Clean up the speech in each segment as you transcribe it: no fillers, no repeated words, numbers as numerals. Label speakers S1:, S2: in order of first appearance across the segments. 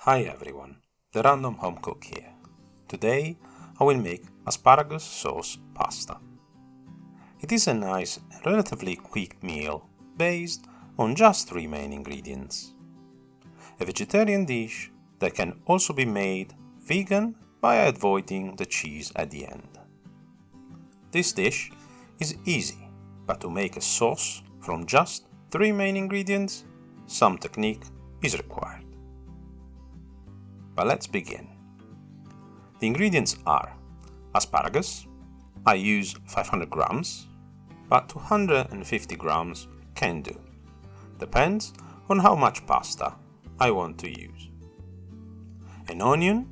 S1: Hi everyone, the Random Home Cook here. Today I will make asparagus sauce pasta. It is a nice, relatively quick meal based on just 3 main ingredients. A vegetarian dish that can also be made vegan by avoiding the cheese at the end. This dish is easy, but to make a sauce from just 3 main ingredients, some technique is required. But let's begin. The ingredients are asparagus. I use 500 grams, but 250 grams can do. Depends on how much pasta I want to use. An onion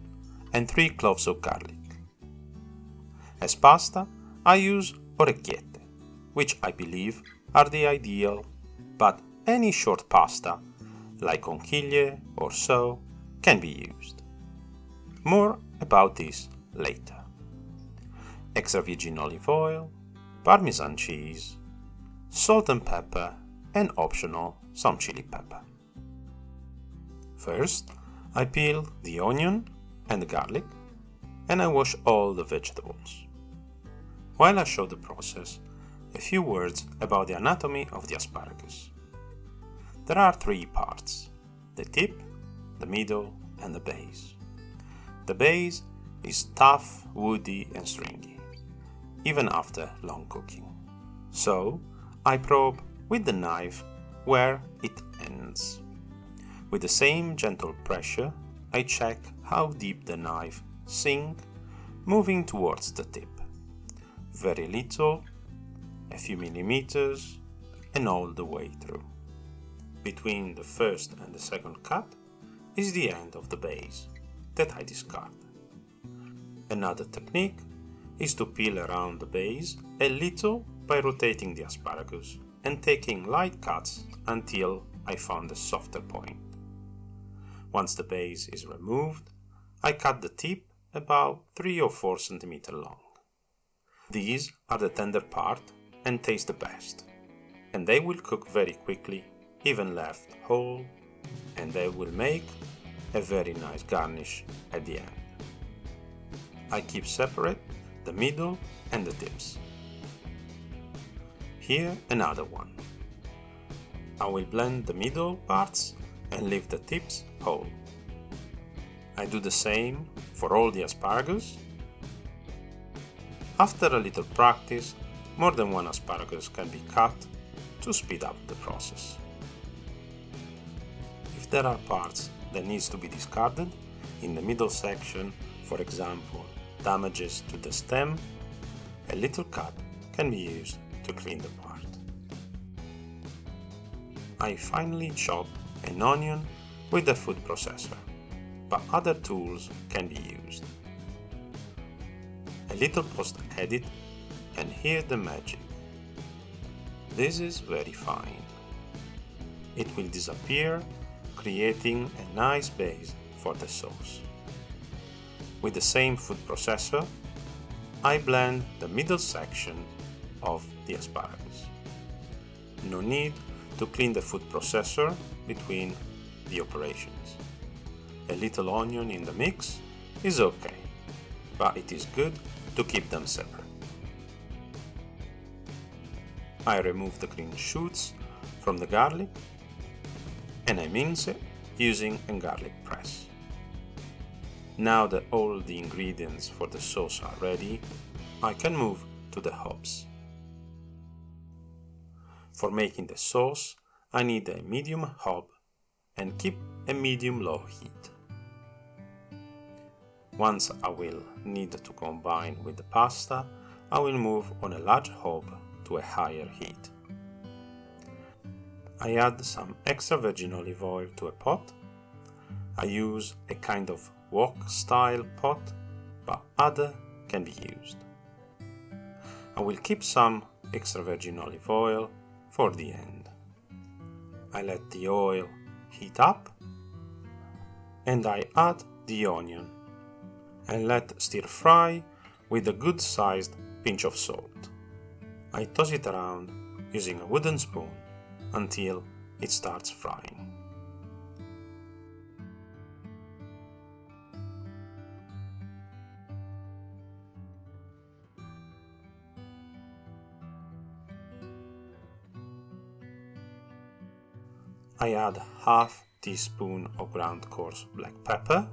S1: and 3 cloves of garlic. As pasta, I use orecchiette, which I believe are the ideal, but any short pasta, like conchiglie or so, can be used. More about this later. Extra virgin olive oil, Parmesan cheese, salt and pepper, and optional some chili pepper. First, I peel the onion and the garlic, and I wash all the vegetables. While I show the process, a few words about the anatomy of the asparagus. There are 3 parts: the tip, the middle, and the base. The base is tough, woody, and stringy, even after long cooking. So, I probe with the knife where it ends. With the same gentle pressure, I check how deep the knife sinks, moving towards the tip. Very little, a few millimeters, and all the way through. Between the first and the second cut is the end of the base that I discard. Another technique is to peel around the base a little by rotating the asparagus and taking light cuts until I found a softer point. Once the base is removed, I cut the tip about 3 or 4 cm long. These are the tender part and taste the best, and they will cook very quickly, even left whole, and they will make a very nice garnish at the end. I keep separate the middle and the tips. Here another one. I will blend the middle parts and leave the tips whole. I do the same for all the asparagus. After a little practice, more than one asparagus can be cut to speed up the process. If there are parts that needs to be discarded, in the middle section, for example, damages to the stem, a little cut can be used to clean the part. I finally chop an onion with the food processor, but other tools can be used. A little post-edit, and hear the magic. This is very fine. It will disappear, creating a nice base for the sauce. With the same food processor, I blend the middle section of the asparagus. No need to clean the food processor between the operations. A little onion in the mix is okay, but it is good to keep them separate. I remove the green shoots from the garlic and I mince it using a garlic press. Now that all the ingredients for the sauce are ready, I can move to the herbs. For making the sauce, I need a medium hob and keep a medium-low heat. Once I will need to combine with the pasta, I will move on a large hob to a higher heat. I add some extra virgin olive oil to a pot. I use a kind of wok-style pot, but other can be used. I will keep some extra virgin olive oil for the end. I let the oil heat up and I add the onion and let stir fry with a good sized pinch of salt. I toss it around using a wooden spoon until it starts frying. I add half teaspoon of ground coarse black pepper.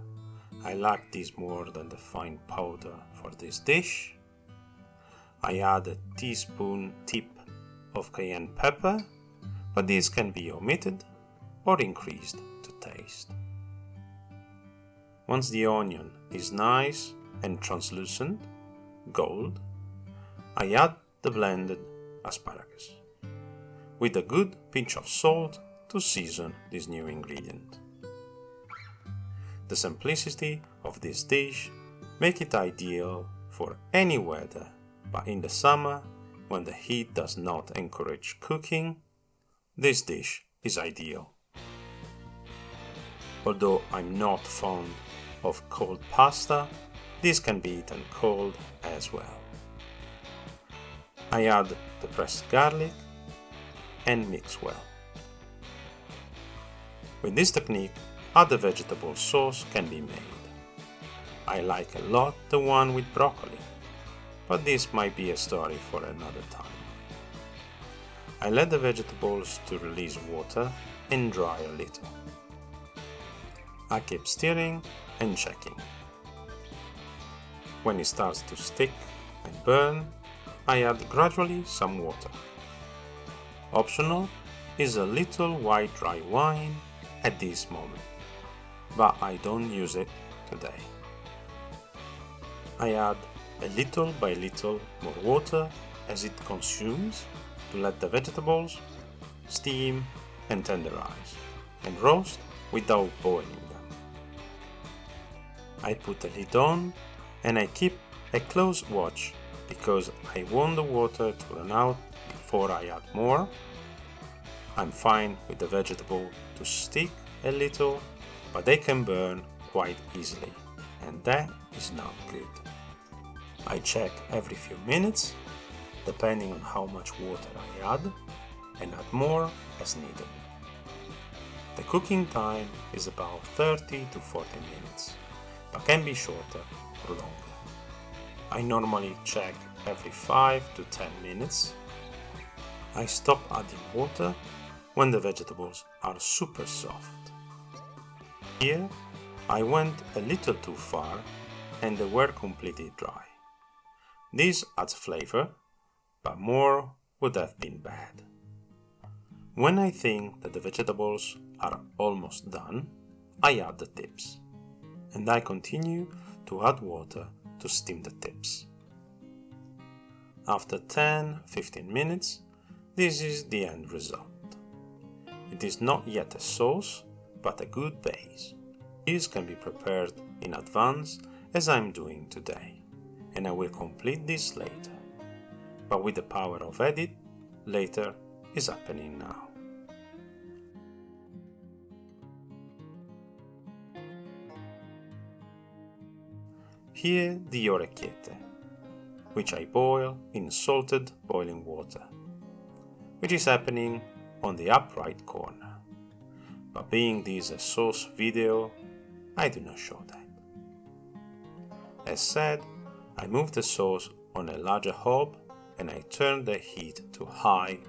S1: I like this more than the fine powder for this dish. I add a teaspoon tip of cayenne pepper, but this can be omitted or increased to taste. Once the onion is nice and translucent, gold, I add the blended asparagus, with a good pinch of salt to season this new ingredient. The simplicity of this dish makes it ideal for any weather, but in the summer, when the heat does not encourage cooking, this dish is ideal. Although I'm not fond of cold pasta, this can be eaten cold as well. I add the pressed garlic and mix well. With this technique, other vegetable sauce can be made. I like a lot the one with broccoli, but this might be a story for another time. I let the vegetables to release water and dry a little. I keep stirring and checking. When it starts to stick and burn, I add gradually some water. Optional is a little white dry wine at this moment, but I don't use it today. I add a little by little more water as it consumes to let the vegetables steam and tenderize and roast without boiling them. I put the lid on and I keep a close watch because I want the water to run out before I add more. I'm fine with the vegetable to stick a little, but they can burn quite easily, and that is not good. I check every few minutes, depending on how much water I add, and add more as needed. The cooking time is about 30 to 40 minutes, but can be shorter or longer. I normally check every 5 to 10 minutes. I stop adding water when the vegetables are super soft. Here, I went a little too far and they were completely dry. This adds flavor, but more would have been bad. When I think that the vegetables are almost done, I add the tips, and I continue to add water to steam the tips. After 10-15 minutes, this is the end result. It is not yet a sauce, but a good base. This can be prepared in advance as I'm doing today, and I will complete this later. But with the power of edit, later is happening now. Here the orecchiette, which I boil in salted boiling water, which is happening on the upright corner. But being this a sauce video, I do not show that. As said, I move the sauce on a larger hob and I turn the heat to high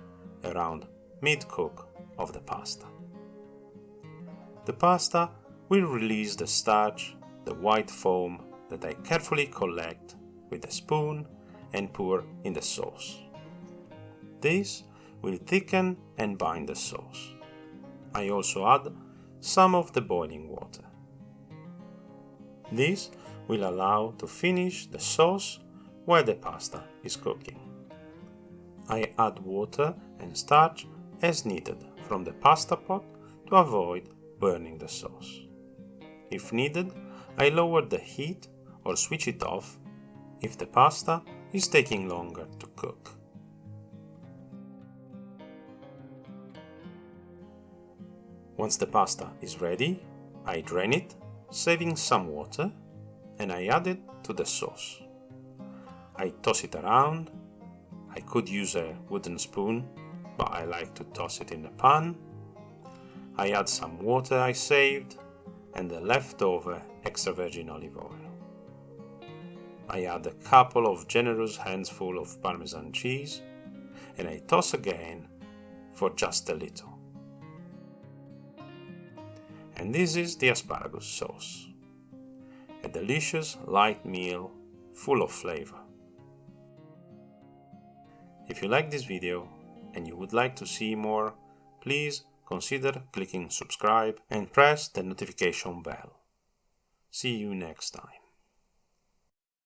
S1: around mid-cook of the pasta. The pasta will release the starch, the white foam that I carefully collect with a spoon and pour in the sauce. This will thicken and bind the sauce. I also add some of the boiling water. This will allow to finish the sauce while the pasta is cooking. I add water and starch as needed from the pasta pot to avoid burning the sauce. If needed, I lower the heat or switch it off if the pasta is taking longer to cook. Once the pasta is ready, I drain it, saving some water, and I add it to the sauce. I toss it around. I could use a wooden spoon, but I like to toss it in the pan. I add some water I saved and the leftover extra virgin olive oil. I add a couple of generous handfuls of Parmesan cheese and I toss again for just a little. And this is the asparagus sauce. A delicious light meal full of flavor. If you like this video and you would like to see more, please consider clicking subscribe and press the notification bell. See you next time.